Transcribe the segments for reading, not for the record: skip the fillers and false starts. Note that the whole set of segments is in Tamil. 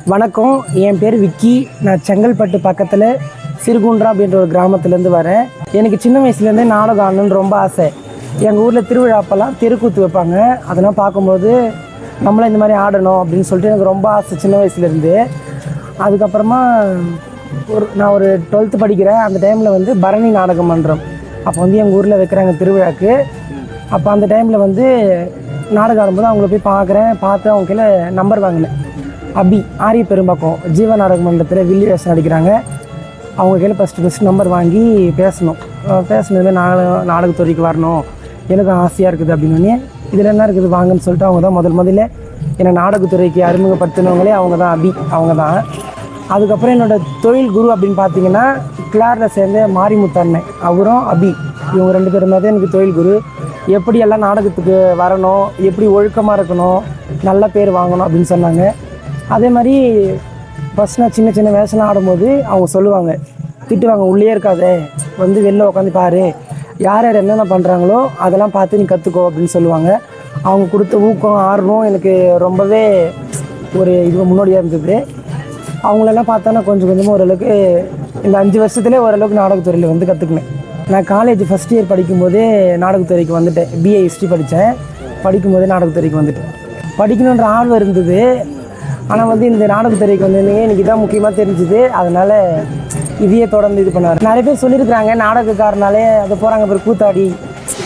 வணக்கம், என் பேர் விக்கி. நான் செங்கல்பட்டு பக்கத்தில் சிறுகுன்றா அப்படின்ற ஒரு கிராமத்துலேருந்து வரேன். எனக்கு சின்ன வயசுலேருந்தே நாடகம் ஆடணுன்னு ரொம்ப ஆசை. எங்கள் ஊரில் திருவிழாப்பெல்லாம் தெருக்கூத்து வைப்பாங்க. அதெல்லாம் பார்க்கும்போது நம்மளும் இந்த மாதிரி ஆடணும் அப்படின்னு சொல்லிட்டு எனக்கு ரொம்ப ஆசை சின்ன வயசுலேருந்து. அதுக்கப்புறமா நான் ஒரு 12th படிக்கிறேன். அந்த டைமில் வந்து பரணி நாடகம் மன்றம் அப்போ வந்து எங்கள் ஊரில் வைக்கிறாங்க திருவிழாக்கு. அப்போ அந்த டைமில் வந்து நாடகம் ஆடும்போது அவங்கள போய் பார்த்து அவங்க கீழே நம்பர் வாங்கினேன். ஆரிய பெரும்பாக்கம் ஜீவ நாடக மன்றத்தில் வில்லி வேஷம் நடிக்கிறாங்க. அவங்க கையில் ஃபஸ்ட்டு நம்பர் வாங்கி பேசினதுமே நாடகத்துறைக்கு வரணும், எனக்கு ஆசையாக இருக்குது அப்படின்னு. இதில் என்ன இருக்குது வாங்கன்னு சொல்லிட்டு அவங்க தான் முதல்ல என்னை நாடகத்துறைக்கு அறிமுகப்படுத்தினவங்களே அவங்க தான். அதுக்கப்புறம் என்னோடய தொழில் குரு அப்படின்னு பார்த்தீங்கன்னா கிளாரில் சேர்ந்த மாரிமுத்தண்ணன், அவரும் இவங்க 2 பேருமே தான் எனக்கு தொழில் குரு. எப்படி எல்லாம் நாடகத்துக்கு வரணும், எப்படி ஒழுக்கமாக இருக்கணும், நல்ல பேர் வாங்கணும் அப்படின்னு சொன்னாங்க. அதே மாதிரி ஃபஸ்ட் நான் சின்ன வேஷம்லாம் ஆடும்போது அவங்க சொல்லுவாங்க, திட்டுவாங்க, உள்ளே இருக்காதே, வந்து வெளில உட்காந்து பாரு, யார் என்னென்ன பண்ணுறாங்களோ அதெல்லாம் பார்த்து நீ கற்றுக்கோ அப்படின்னு சொல்லுவாங்க. அவங்க கொடுத்த ஊக்கம் ஆர்வம் எனக்கு ரொம்பவே ஒரு முன்னோடியாக இருந்தது. அவங்களெல்லாம் பார்த்தோன்னா கொஞ்சமாக ஓரளவுக்கு இந்த 5 வருஷத்துலேயே ஓரளவுக்கு நாடகத்துறையில் வந்து கற்றுக்கினேன். நான் காலேஜ் ஃபஸ்ட் இயர் படிக்கும்போதே நாடகத்துறைக்கு வந்துட்டேன். BA ஹிஸ்ட்ரி படித்தேன். படிக்கும்போதே நாடகத்துறைக்கு வந்துட்டேன். படிக்கணுன்ற ஆர்வம் இருந்தது. ஆனால் வந்து இந்த நாடகத்துறைக்கு வந்துருந்தீங்க எனக்கு இதான் முக்கியமாக தெரிஞ்சுது. அதனால் இதையே தொடர்ந்து இது பண்ணுவார். நிறைய பேர் சொல்லியிருக்கிறாங்க நாடகக்காரனாலே அது போகிறாங்க பேர் கூத்தாடி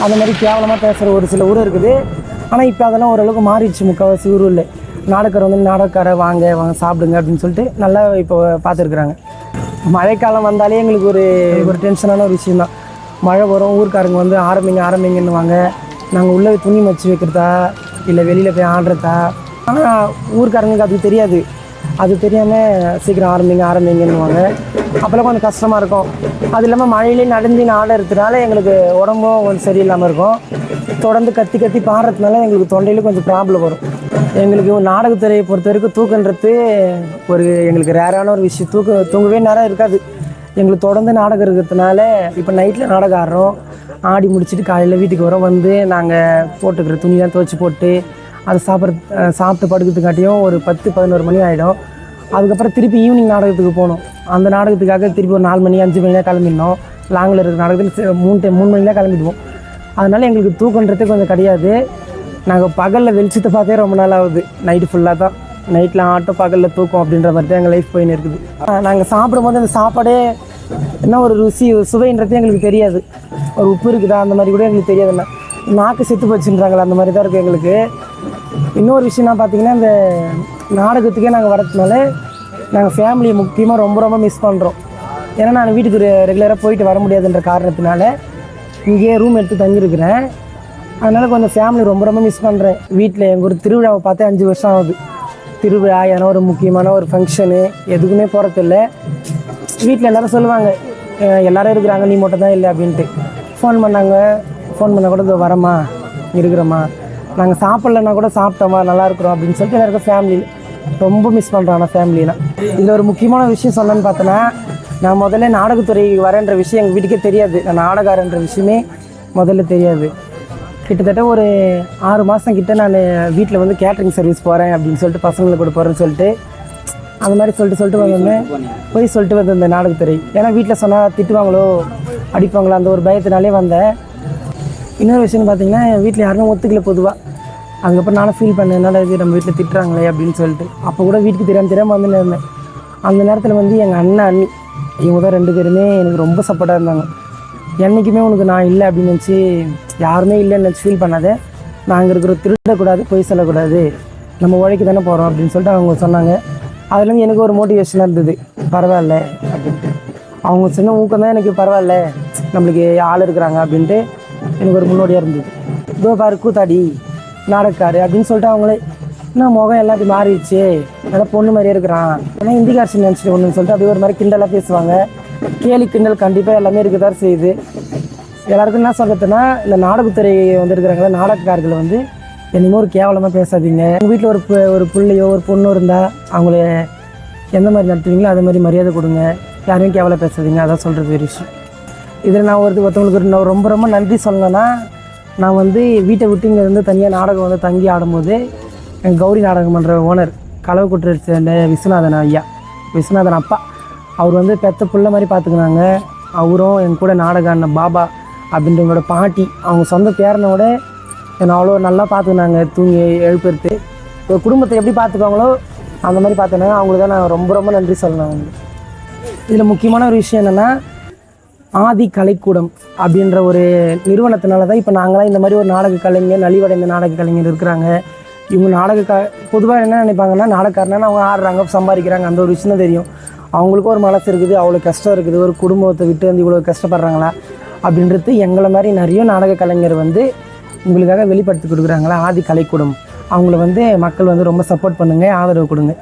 அந்த மாதிரி கேவலமாக பேசுகிற ஒரு சில ஊர் இருக்குது. ஆனால் இப்போ அதெல்லாம் ஓரளவுக்கு மாறிடுச்சு. முக்கால்வாசி ஊர் இல்லை, நாடகக்கார வந்து நாடகக்கார வாங்க சாப்பிடுங்க அப்படின்னு சொல்லிட்டு நல்லா இப்போ பார்த்துருக்குறாங்க. மழைக்காலம் வந்தாலே எங்களுக்கு ஒரு டென்ஷனான ஒரு விஷயந்தான். மழை வரும், ஊருக்காரங்க வந்து ஆரம்பிங்கன்னு வாங்க, நாங்கள் உள்ளே துணி மச்சு வைக்கிறதா இல்லை வெளியில் போய் ஆடுறதா. ஆனால் ஊருக்காரங்களுக்கு அது தெரியாது. அது தெரியாமல் சீக்கிரம் ஆரம்பிங்கன்னுவாங்க. அப்போல்லாம் கொஞ்சம் கஷ்டமாக இருக்கும். அது இல்லாமல் மழையிலே நடந்து ஆடுறதுனால எங்களுக்கு உடம்பும் கொஞ்சம் சரியில்லாமல் இருக்கும். தொடர்ந்து கத்தி பாடுறதுனால எங்களுக்கு தொண்டையில் கொஞ்சம் ப்ராப்ளம் வரும். எங்களுக்கு நாடகத்துறையை பொறுத்த வரைக்கும் தூக்கன்றது எங்களுக்கு ரேரான ஒரு விஷயம். தூங்கவே நேரம் இருக்காது. எங்களுக்கு தொடர்ந்து நாடகம் இருக்கிறதுனால இப்போ நைட்டில் நாடகம் ஆடுறோம், ஆடி முடிச்சுட்டு காலையில் வீட்டுக்கு வரோம், வந்து நாங்கள் போட்டுக்கிற துணியெலாம் துவைச்சி போட்டு அதை சாப்பிட்டு படுக்கிறதுக்காட்டியும் ஒரு 10-11 மணி ஆகிடும். அதுக்கப்புறம் திருப்பி ஈவினிங் நாடகத்துக்கு போகணும். அந்த நாடகத்துக்காக திருப்பி ஒரு 4 மணி 5 மணி தான் கிளம்பிடணும். லாங்கில் இருக்கிற நாடகத்தில் 3 மணி தான் கிளம்பிடுவோம். அதனால் எங்களுக்கு தூக்கன்றதே கொஞ்சம் கிடையாது. நாங்கள் பகலில் வெளிச்சத்தை பார்த்தே ரொம்ப நாள் ஆகுது. நைட்டு ஃபுல்லாக தான், நைட்டில் ஆட்டம் பகலில் தூக்கம் அப்படின்ற மாதிரி தான் எங்கள் லைஃப் போயின்னு இருக்குது. நாங்கள் சாப்பிடும்போது அந்த சாப்பாடே என்ன ஒரு சுவைன்றது எங்களுக்கு தெரியாது. ஒரு உப்பு இருக்குதா அந்த மாதிரி கூட எங்களுக்கு தெரியாதுல்ல. நாக்கு செத்து போச்சுன்றாங்களே அந்த மாதிரி தான் இருக்குது எங்களுக்கு. இன்னொரு விஷயம்னா பார்த்தீங்கன்னா இந்த நாடகத்துக்கே நாங்கள் வரதுனால நாங்கள் ஃபேமிலியை முக்கியமாக ரொம்ப மிஸ் பண்ணுறோம். ஏன்னா நான் வீட்டுக்கு ரெகுலராக போயிட்டு வர முடியாதுன்ற காரணத்தினால இங்கேயே ரூம் எடுத்து தங்கியிருக்கிறேன். அதனால் கொஞ்சம் ஃபேமிலி ரொம்ப மிஸ் பண்ணுறேன். வீட்டில் எங்கள் ஒரு திருவிழாவை பார்த்தே 5 வருஷம் ஆகுது. திருவிழா ஏன்னா ஒரு முக்கியமான ஒரு ஃபங்க்ஷனு எதுக்குமே போகிறதில்ல. வீட்டில் எல்லோரும் சொல்லுவாங்க, எல்லோரும் இருக்கிறாங்க, நீ மட்டும் தான் இல்லை அப்படின்ட்டு. ஃபோன் பண்ணால் கூட வரம்மா இருக்கிறோம்மா, நாங்கள் சாப்பிட்லன்னா கூட சாப்பிட்டோமா நல்லா இருக்கிறோம் அப்படின்னு சொல்லிட்டு எல்லாருக்கும் ஃபேமிலியில் ரொம்ப மிஸ் பண்ணுறோம். ஆனால் ஃபேமிலினா இதில் ஒரு முக்கியமான விஷயம் சொன்னேன்னு பார்த்தோன்னா, நான் முதல்ல நாடகத்துறைக்கு வரேன்ற விஷயம் எங்கள் வீட்டுக்கே தெரியாது. நான் நாடகாரன்ற விஷயமே முதல்ல தெரியாது. கிட்டத்தட்ட ஒரு 6 மாதம் கிட்ட நான் வீட்டில் வந்து கேட்ரிங் சர்வீஸ் போகிறேன் அப்படின்னு சொல்லிட்டு பசங்களுக்கு கூட போகிறேன்னு சொல்லிட்டு அந்த மாதிரி சொல்லிட்டு வந்திருந்தேன். போய் சொல்லிட்டு வந்திருந்தேன் நாடகத்துறை. ஏன்னா வீட்டில் சொன்னால் திட்டுவாங்களோ அடிப்பாங்களோ அந்த ஒரு பயத்தினாலே வந்தேன். இன்னொரு விஷயம்னு பார்த்தீங்கன்னா வீட்டில் யாருமே ஒத்துக்கல பொதுவாக. அதுக்கப்புறம் நானும் ஃபீல் பண்ணேன், என்னால் இது நம்ம வீட்டில் திட்டுறாங்களே அப்படின்னு சொல்லிட்டு. அப்போ கூட வீட்டுக்கு தெரியாமல் வந்துன்னு இருந்தேன். அந்த நேரத்தில் வந்து எங்கள் அண்ணி இவங்க தான் 2 பேருமே எனக்கு ரொம்ப சப்போர்ட்டாக இருந்தாங்க. என்றைக்குமே உனக்கு நான் இல்லை அப்படின்னு நினச்சி, யாருமே இல்லைன்னு நினச்சி ஃபீல் பண்ணாதே, நாங்கள் இருக்கிற திருடக்கூடாது, பொய் சொல்லக்கூடாது, நம்ம உழைக்க தானே போகிறோம் அப்படின்னு சொல்லிட்டு அவங்க சொன்னாங்க. அதுலேருந்து எனக்கு ஒரு மோட்டிவேஷனாக இருந்தது, பரவாயில்ல அப்படின்ட்டு. அவங்க சின்ன ஊக்கம் தான் எனக்கு பரவாயில்ல, நம்மளுக்கு ஆள் இருக்கிறாங்க அப்படின்ட்டு எனக்கு ஒரு முன்னோடியாக இருந்தது. இதோ பாரு கூத்தாடி நாடகக்காரு அப்படின்னு சொல்லிட்டு அவங்களே இன்னும் முகம் எல்லாத்தையும் மாறிடுச்சு, நல்லா பொண்ணு மாதிரியே இருக்கிறான், ஏன்னா இந்திக்காரசி நினச்சிட்டு ஒன்றுன்னு சொல்லிட்டு அப்படியே ஒரு மாதிரி கிண்டலாக பேசுவாங்க. கேலி கிண்டல் கண்டிப்பாக எல்லாமே இருக்கதான் செய்யுது. எல்லாருக்கும் என்ன சொல்கிறதுன்னா, இந்த நாடகத்துறை வந்துருக்கிறாங்களா நாடகக்காரர்களை வந்து என்னமோ ஒரு கேவலமாக பேசாதீங்க. உங்கள் வீட்டில் ஒரு பிள்ளையோ ஒரு பொண்ணோ இருந்தால் அவங்கள எந்த மாதிரி நடத்துவீங்களோ அதே மாதிரி மரியாதை கொடுங்க, யாரையும் கேவலம் பேசாதீங்க. அதான் சொல்கிறது ஒரு விஷயம். இதில் நான் ஒருத்தவங்களுக்கு நான் ரொம்ப நன்றி சொல்லணும்னா, நான் வந்து வீட்டை விட்டு இங்கே வந்து தனியாக நாடகம் வந்து தங்கி ஆடும்போது எங்கள் கௌரி நாடகம் பண்ணுற ஓனர் கலவக்குட்டரை சேர்ந்த விஸ்வநாதன் ஐயா, விஸ்வநாதன் அப்பா, அவர் வந்து பெத்த பிள்ளை மாதிரி பார்த்துக்கினாங்க. அவரும் என் கூட நாடக அண்ணன் பாபா அப்படின்றவங்களோட பாட்டி, அவங்க சொந்த பேரனோட என்னை அவ்வளோ நல்லா பார்த்துக்கினாங்க. தூங்கி எழுப்புறது, ஒரு குடும்பத்தை எப்படி பார்த்துக்குவாங்களோ அந்த மாதிரி பார்த்துனாங்க. அவங்களுக்கு தான் நான் ரொம்ப ரொம்ப நன்றி சொல்லணும். இதில் முக்கியமான ஒரு விஷயம் என்னென்னா, ஆதி கலைக்கூடம் அப்படின்ற ஒரு நிறுவனத்தினால தான் இப்போ நாங்களாம் இந்த மாதிரி ஒரு நாடக கலைஞர், நலிவடைந்த நாடக கலைஞர் இருக்கிறாங்க. இவங்க பொதுவாக என்ன நினைப்பாங்கன்னா, நாடகக்காரனா அவங்க ஆடுறாங்க, சம்பாதிக்கிறாங்க, அந்த ஒரு விஷயம் தான் தெரியும். அவங்களுக்கும் ஒரு மனசு இருக்குது, அவ்வளோ கஷ்டம் இருக்குது, ஒரு குடும்பத்தை விட்டு வந்து இவ்வளோ கஷ்டப்படுறாங்களா அப்படின்றது எங்களை மாதிரி நிறைய நாடக கலைஞர் வந்து உங்களுக்காக வெளிப்படுத்தி கொடுக்குறாங்களா. ஆதி கலைக்கூடம் அவங்கள வந்து மக்கள் வந்து ரொம்ப சப்போர்ட் பண்ணுங்கள், ஆதரவு கொடுங்க.